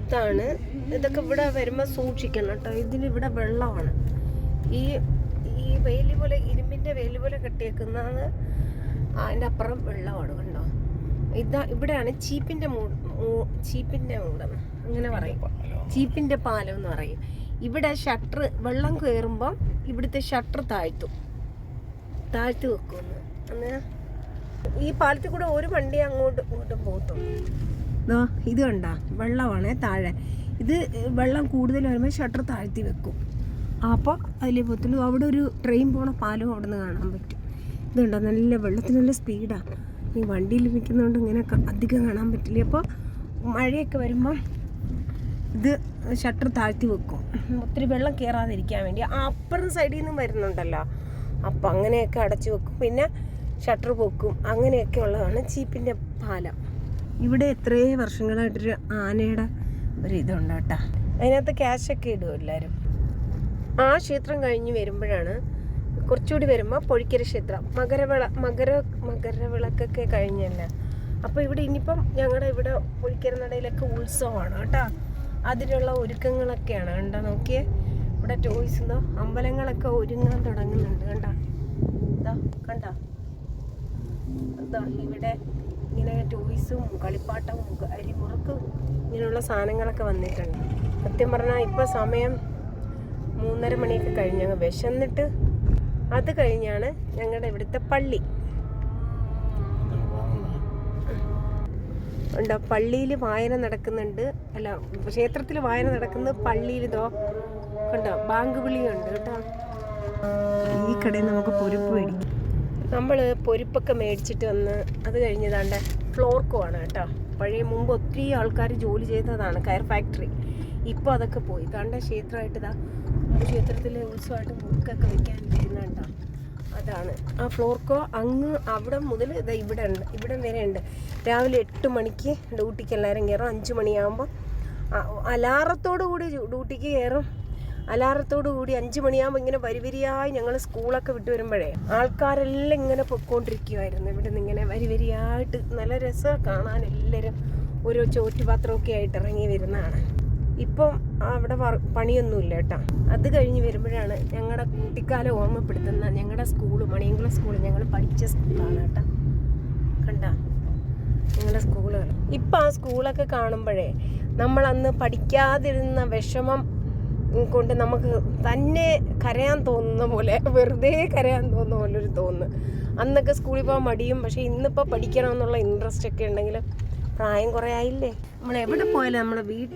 ഇതാണ്. ഇതൊക്കെ ഇവിടെ വരുമ്പോൾ സൂക്ഷിക്കണം കേട്ടോ. ഇതിലിവിടെ വെള്ളമാണ്. ഈ ഈ വേലി പോലെ, ഇരുമ്പിൻ്റെ വേലി പോലെ കെട്ടിയേക്കുന്നത്, അതിൻ്റെ അപ്പുറം വെള്ളമാണ് കണ്ടോ. ഇവിടെയാണ് ചീപ്പിൻ്റെ മൂടം അങ്ങനെ പറയും, ചീപ്പിൻ്റെ പാലം എന്ന് പറയും. ഇവിടെ ഷട്ടർ, വെള്ളം കയറുമ്പം ഇവിടുത്തെ ഷട്ടർ താഴ്ത്തി വെക്കുന്നു. അന്ന് ഈ പാലത്തിൽ കൂടെ ഒരു വണ്ടി അങ്ങോട്ടും പോകത്തുള്ളൂ. ഇത് കണ്ട വെള്ളമാണ് താഴെ. ഇത് വെള്ളം കൂടുതൽ വരുമ്പോൾ ഷട്ടർ താഴ്ത്തി വെക്കും. അപ്പോൾ അതിലേ പോകത്തുള്ളൂ. അവിടെ ഒരു ട്രെയിൻ പോണ പാലവും അവിടെ നിന്ന് കാണാൻ പറ്റും. ഇതുണ്ടോ, നല്ല വെള്ളത്തിന് നല്ല സ്പീഡാണ്. ഈ വണ്ടിയിൽ നിൽക്കുന്നതുകൊണ്ട് ഇങ്ങനെ അധികം കാണാൻ പറ്റില്ല. അപ്പോൾ മഴയൊക്കെ വരുമ്പം ഇത് ഷട്ടർ താഴ്ത്തി വെക്കും, ഒത്തിരി വെള്ളം കയറാതിരിക്കാൻ വേണ്ടി. അപ്പുറം സൈഡിൽ നിന്നും വരുന്നുണ്ടല്ലോ, അപ്പം അങ്ങനെയൊക്കെ അടച്ചു വെക്കും. പിന്നെ ഷട്ടർ പൊക്കും. അങ്ങനെയൊക്കെ ഉള്ളതാണ് ചീപ്പിൻ്റെ പാലം. ഇവിടെ എത്രയോ വർഷങ്ങളായിട്ടൊരു ആനയുടെ ഒരു ഇതുണ്ട് കേട്ടോ. അതിനകത്ത് ക്യാഷൊക്കെ ഇടും എല്ലാവരും. ആ ക്ഷേത്രം കഴിഞ്ഞ് വരുമ്പോഴാണ്, കുറച്ചുകൂടി വരുമ്പോൾ പൊഴിക്കര ക്ഷേത്രം, മകരവിളക്കൊക്കെ കഴിഞ്ഞല്ല. അപ്പോൾ ഇവിടെ ഇനിയിപ്പം ഞങ്ങളുടെ ഇവിടെ പൊഴിക്കര നടയിലൊക്കെ ഉത്സവമാണ് കേട്ടോ. അതിനുള്ള ഒരുക്കങ്ങളൊക്കെയാണ് കണ്ടോ. നോക്കിയേ, ഇവിടെ ടോയ്സ് അമ്പലങ്ങളൊക്കെ ഒരുങ്ങാൻ തുടങ്ങുന്നുണ്ട് കണ്ടോ. കണ്ടോ, ഇവിടെ ഇങ്ങനെ ടോയ്സും കളിപ്പാട്ടവും അരിമുറുക്കും ഇങ്ങനെയുള്ള സാധനങ്ങളൊക്കെ വന്നിട്ടുണ്ട്. സത്യം പറഞ്ഞാൽ ഇപ്പോൾ സമയം 3:30 മണിയൊക്കെ കഴിഞ്ഞ് ഞങ്ങൾ വിശന്നിട്ട്. അത് കഴിഞ്ഞാണ് ഞങ്ങളുടെ ഇവിടുത്തെ പള്ളി ഉണ്ടോ. പള്ളിയിൽ വായന നടക്കുന്നുണ്ട്, അല്ല ക്ഷേത്രത്തിൽ വായന നടക്കുന്നത്, പള്ളിയിൽ കണ്ടോ ബാങ്ക് വിളിയുണ്ട് കേട്ടോ. ഈ കടയിൽ നമുക്ക് പൊരിപ്പ് മേടിക്കും. നമ്മൾ പൊരിപ്പൊക്കെ മേടിച്ചിട്ട് വന്ന് അത് കഴിഞ്ഞതാണ്ട് ഫ്ലോർക്കോ ആണ് കേട്ടോ. മുമ്പ് ഒത്തിരി ആൾക്കാർ ജോലി ചെയ്തതാണ് കയർ ഫാക്ടറി. ഇപ്പോൾ അതൊക്കെ പോയി. കണ്ട ക്ഷേത്രമായിട്ട് ക്ഷേത്രത്തിലെ ഉത്സവമായിട്ട് മുറുക്കൊക്കെ വെക്കാൻ വരുന്നുണ്ടോ. അതാണ് ആ ഫ്ലോർക്കോ. അങ്ങ് അവിടെ മുതൽ ഇവിടെ വരെ ഉണ്ട്. രാവിലെ 8 മണിക്ക് ഡ്യൂട്ടിക്ക് എല്ലാവരും കയറും. 5 മണിയാകുമ്പോൾ അലാറത്തോടു കൂടി ഡ്യൂട്ടിക്ക് കയറും. അലാറത്തോടു കൂടി 5 മണിയാകുമ്പോൾ ഇങ്ങനെ വരിവരിയായി ഞങ്ങൾ സ്കൂളൊക്കെ വിട്ട് വരുമ്പോഴേ ആൾക്കാരെല്ലാം ഇങ്ങനെ പൊയ്ക്കൊണ്ടിരിക്കുമായിരുന്നു. ഇവിടെ നിന്ന് ഇങ്ങനെ വരിവരിയായിട്ട് നല്ല രസമാണ് കാണാൻ. എല്ലാവരും ഓരോ ചോറ്റുപാത്രമൊക്കെ ആയിട്ട് ഇറങ്ങി വരുന്നതാണ്. ഇപ്പം അവിടെ പണിയൊന്നുമില്ല കേട്ടോ. അത് കഴിഞ്ഞ് വരുമ്പോഴാണ് ഞങ്ങളുടെ കുട്ടിക്കാലം ഓർമ്മപ്പെടുത്തുന്ന ഞങ്ങളുടെ സ്കൂള്, മണിയങ്കുളം സ്കൂള്, ഞങ്ങൾ പഠിച്ച സ്കൂളാണ് കേട്ടോ. കണ്ട ഞങ്ങളുടെ സ്കൂളുകൾ. ഇപ്പം ആ സ്കൂളൊക്കെ കാണുമ്പോഴേ നമ്മളന്ന് പഠിക്കാതിരുന്ന വിഷമം കൊണ്ട് നമുക്ക് തന്നെ കരയാൻ തോന്നുന്ന പോലെ, വെറുതെ കരയാൻ തോന്നുന്ന പോലെ ഒരു തോന്നുന്നു. അന്നൊക്കെ സ്കൂളിൽ പോകാൻ മടിയും. പക്ഷേ ഇന്നിപ്പോൾ പഠിക്കണമെന്നുള്ള ഇൻട്രസ്റ്റ് ഒക്കെ ഉണ്ടെങ്കിലും പ്രായം കുറേ ആയില്ലേ. നമ്മൾ എവിടെ പോയാലും നമ്മളെ